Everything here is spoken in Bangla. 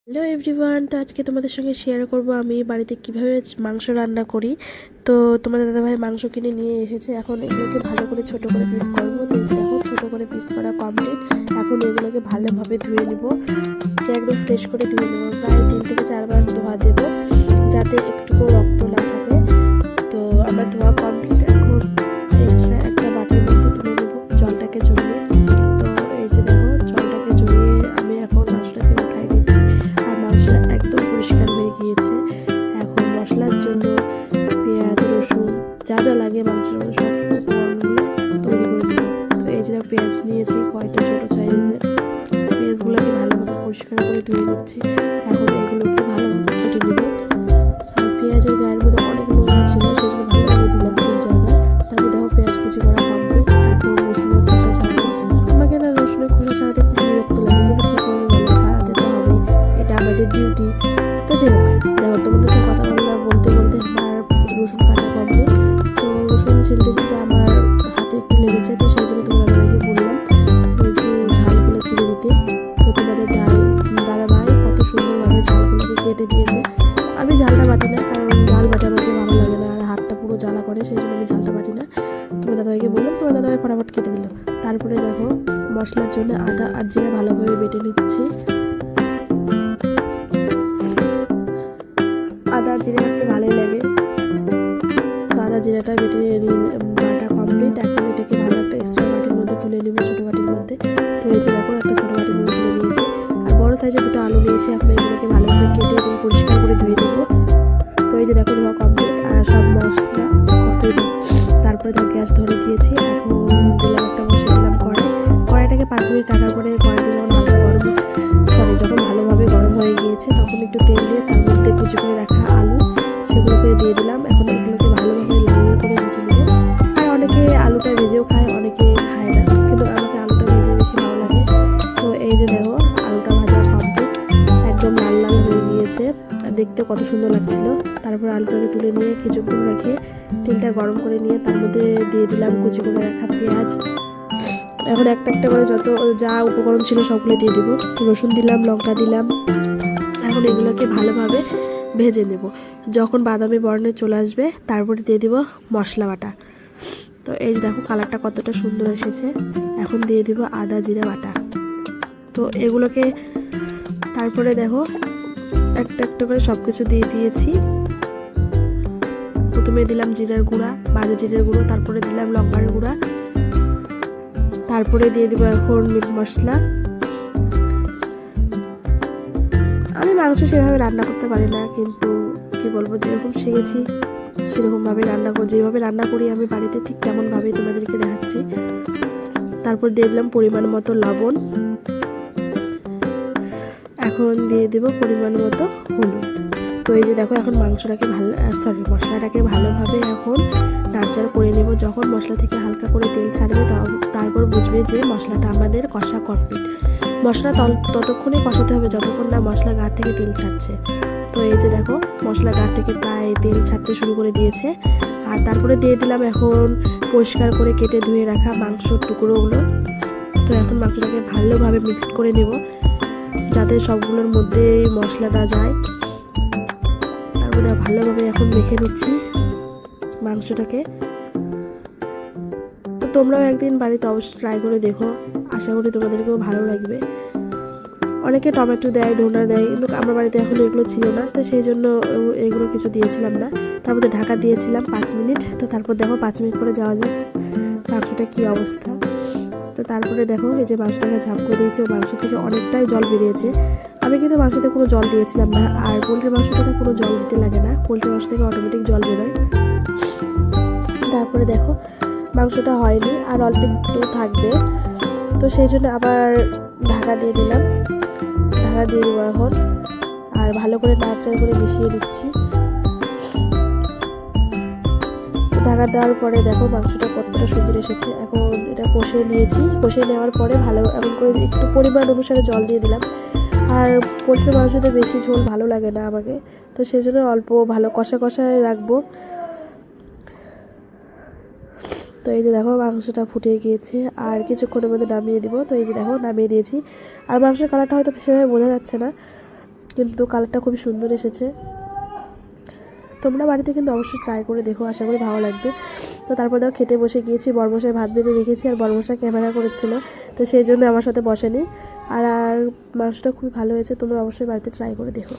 হ্যালো এভরিওয়ান, তো আজকে তোমাদের সঙ্গে শেয়ার করব আমি বাড়িতে কিভাবে মাংস রান্না করি। তো তোমাদের দাদাভাই মাংস কিনে নিয়ে এসেছে। এখন এগুলোকে ভালো করে ছোট করে পিস করবো। তো দেখো ছোট করে পিস করা কমপ্লিট। এখন এগুলোকে ভালোভাবে ধুয়ে নিব, একদম ফ্রেশ করে ধুয়ে নেবো। প্রায় 3 থেকে 4 বার ধোয়া দেবো যাতে একটুকু রক্ত না থাকে। তো আমার ধোয়া কমপ্লিট। এখন এক্সট্রা একটা বাটির মধ্যে তুলে নেবো জলটাকে ঝরিয়ে। তো এই যে দেখো জলটাকে ঝরিয়ে আমি এখন মাংসটাকে উঠাই নিচ্ছি। আর মাংসটা একদম পরিষ্কার হয়ে গিয়েছে। এখন মশলার জন্য পেঁয়াজ, রসুন যা যা লাগে মাংসের মধ্যে সব উপকরণগুলো তৈরি করে নেব। তো এই যে পেঁয়াজ নিয়েছি কয়টা ছোটো সাইজের। পেঁয়াজগুলোকে ভালোভাবে পরিষ্কার করে ধুয়ে নিচ্ছি। এখন এগুলোকে ভালোভাবে কেটে নেব। আর পেঁয়াজের গায়ের মধ্যে অনেক নোংরা ছিল, সেজন্য ভালোভাবে ধুলাম 3-4 বার। তারপর দেখো পেঁয়াজ কুচি করা কমপ্লিট। এখন রসুনের খোসা ছাড়াবো। আমাকে না রসুনের খোসা ছাড়াতে খুব বিরক্ত লাগে, কিন্তু কী করবো বলো, ছাড়াতে তো হবেই, এটা আমাদের ডিউটি। তো যাই হোক, দেখো তোমাদের সাথে কথা বলতে বলতে আমার রসুন কাটা কমপ্লিট। তো রসুন ছিলতে ছিলতে আমার হাতে একটু লেগেছে, তো সেই জন্য তোমার দাদাভাইকে বললাম একটু ঝালগুলো চিড়ে দিতে। তো তোমাদের দাদাভাই কত সুন্দরভাবে ঝালগুলোকে কেটে দিয়েছে। আমি ঝালটা বাটি না, কারণ ঝাল বাটা আমাকে ভালো লাগে না, আর হাতটা পুরো জ্বালা করে, সেই জন্য আমি ঝালটা বাটি না। তোমার দাদাভাইকে বললাম, তোমার দাদাভাই ফটাফট কেটে দিল। তারপরে দেখো মশলার জন্য আদা আর জিরা ভালোভাবে বেটে নিচ্ছি। আদা জিরা রাখতে ভালোই লাগে, তো আদা জিরাটা বেটে বাটা কমপ্লিট। এখন এটাকে ভালো একটা এক্সট্রা বাটির মধ্যে তুলে নেবো, ছোটো বাটির মধ্যে। তো এই যে দেখো একটা ছোটো বাটির মধ্যে তুলে নিয়েছি। আর বড়ো সাইজের 2টো আলু নিয়েছি। এখন এগুলোকে ভালোভাবে কেটে এবং পরিষ্কার করে ধুয়ে দেবো। তো এই যে দেখো ধোয়া কমপ্লিট আর সব মশলা কমপ্লিট। তারপরে ধর গ্যাস ধরে দিয়েছি। এখন দিলাম একটা বসিয়ে দিলাম কড়াইটাকে 5 মিনিট রাখার পরে কড়াইটা যখন ভালোভাবে গরম হয়ে গিয়েছে, তখন একটু তেল দিয়ে তার মধ্যে কুচি করে রাখা আলু সেগুলোকে দিয়ে দিলাম। এখন এগুলোকে ভালোভাবে লাল করে ভেজে নেব। আর অনেকে আলুটা ভেজেও খায়, অনেকে খায় না, কিন্তু আমাকে আলুটা ভেজে বেশি ভালো লাগে। তো এই যে দেখো আলুটা ভাজা কমপ্লিট, একদম লাল লাল হয়ে গিয়েছে, আর দেখতে কত সুন্দর লাগছিল। তারপর আলুটাকে তুলে নিয়ে কিছুক্ষণ রেখে তেলটা গরম করে নিয়ে তার মধ্যে দিয়ে দিলাম কুচি করে রাখা পেঁয়াজ। এখন একটা একটা করে যত যা উপকরণ ছিল সবগুলো দিয়ে দেবো। রসুন দিলাম, লঙ্কা দিলাম। এখন এগুলোকে ভালোভাবে ভেজে নেব। যখন বাদামি বর্ণে চলে আসবে তারপরে দিয়ে দিব মশলা বাটা। তো এই দেখো কালারটা কতটা সুন্দর এসেছে। এখন দিয়ে দিব আদা জিরা বাটা। তো এগুলোকে তারপরে দেখো একটা একটা করে সব কিছু দিয়ে দিয়েছি। প্রথমে দিলাম জিরার গুঁড়া, ভাজা জিরার গুঁড়ো, তারপরে দিলাম লঙ্কার গুঁড়া, তারপরে দিয়ে দিব এখন মিট মশলা। আমি মাংস সেভাবে রান্না করতে পারি না, কিন্তু কি বলবো, যেরকম শিখেছি সেরকমভাবে যেভাবে রান্না করি আমি বাড়িতে, ঠিক তেমনভাবেই তোমাদেরকে দেখাচ্ছি। তারপর দিয়ে দিলাম পরিমাণ মতো লবণ। এখন দিয়ে দেব পরিমাণ মতো হলুদ। তো এই যে দেখো এখন মশলাটাকে ভালোভাবে এখন নাড়াচাড়া করে নেব। যখন মশলা থেকে হালকা করে তেল ছাড়বে তারপর বুঝবে যে মশলাটা আমাদের কষা কমপ্লিট। মশলা ততক্ষণই কষাতে হবে যতক্ষণ না মশলা গা থেকে তেল ছাড়ছে। তো এই যে দেখো মশলা গা থেকে প্রায় তেল ছাড়তে শুরু করে দিয়েছে। আর তারপরে দিয়ে দিলাম এখন পরিষ্কার করে কেটে ধুয়ে রাখা মাংসর টুকরোগুলো। তো এখন মাংসটাকে ভালোভাবে মিক্সড করে নেব যাতে সবগুলোর মধ্যে মশলাটা যায়। তারপরে ভালোভাবে এখন মেখে নিচ্ছি মাংসটাকে। তো তোমরাও একদিন বাড়িতে অবশ্যই ট্রাই করে দেখো, আশা করি তোমাদেরকেও ভালো লাগবে। অনেকে টমেটো দেয়, ধনা দেয়, কিন্তু আমার বাড়িতে এখন এগুলো ছিল না, তো সেই জন্য এগুলো কিছু দিয়েছিলাম না। তারপরে ঢাকা দিয়েছিলাম 5 মিনিট। তো তারপর দেখো 5 মিনিট পরে যাওয়া যাক মাংসটা কী অবস্থা। তো তারপরে দেখো এই যে মাংসটাকে ঝাপ করে দিয়েছি, ও মাংস থেকে অনেকটাই জল বেরিয়েছে। আমি কিন্তু মাংসতে কোনো জল দিয়েছিলাম না, আর পোলট্রির মাংসটাতে কোনো জল দিতে লাগে না, পোলট্রির মাংস থেকে অটোমেটিক জল বেরোয়। তারপরে দেখো মাংসটা হয়নি, আর অল্প একটু থাকবে, তো সেই জন্য আবার ঢাকা দিয়ে দিলাম। ঢাকা দিয়ে দেবো এখন, আর ভালো করে নাড়াচাড়া করে মিশিয়ে দিচ্ছি। ঢাকা দেওয়ার পরে দেখো মাংসটা কতটা সুন্দর এসেছে। এখন এটা কষিয়ে নিয়েছি, কষিয়ে নেওয়ার পরে ভালো এমন করে একটু পরিমাণ অনুসারে জল দিয়ে দিলাম। আর পোলট্রির মাংসতে বেশি ঝোল ভালো লাগে না আমাকে, তো সেই জন্য অল্প ভালো কষা কষায় রাখবো। তো এই যে দেখো মাংসটা ফুটে গিয়েছে, আর কিছুক্ষণের মধ্যে নামিয়ে দিব। তো এই যে দেখো নামিয়ে দিয়েছি। আর মাংসের কালারটা হয়তো সেভাবে বোঝা যাচ্ছে না, কিন্তু কালারটা খুবই সুন্দর এসেছে। তোমরা বাড়িতে কিন্তু অবশ্যই ট্রাই করে দেখো, আশা করি ভালো লাগবে। তো তারপর দেখো খেতে বসে গিয়েছি, বরমশাই ভাত বেড়ে রেখেছি আর বরমশাই ক্যামেরা করেছিল, তো সেই জন্য আমার সাথে বসেনি। আর মাংসটা খুবই ভালো হয়েছে, তোমরা অবশ্যই বাড়িতে ট্রাই করে দেখো।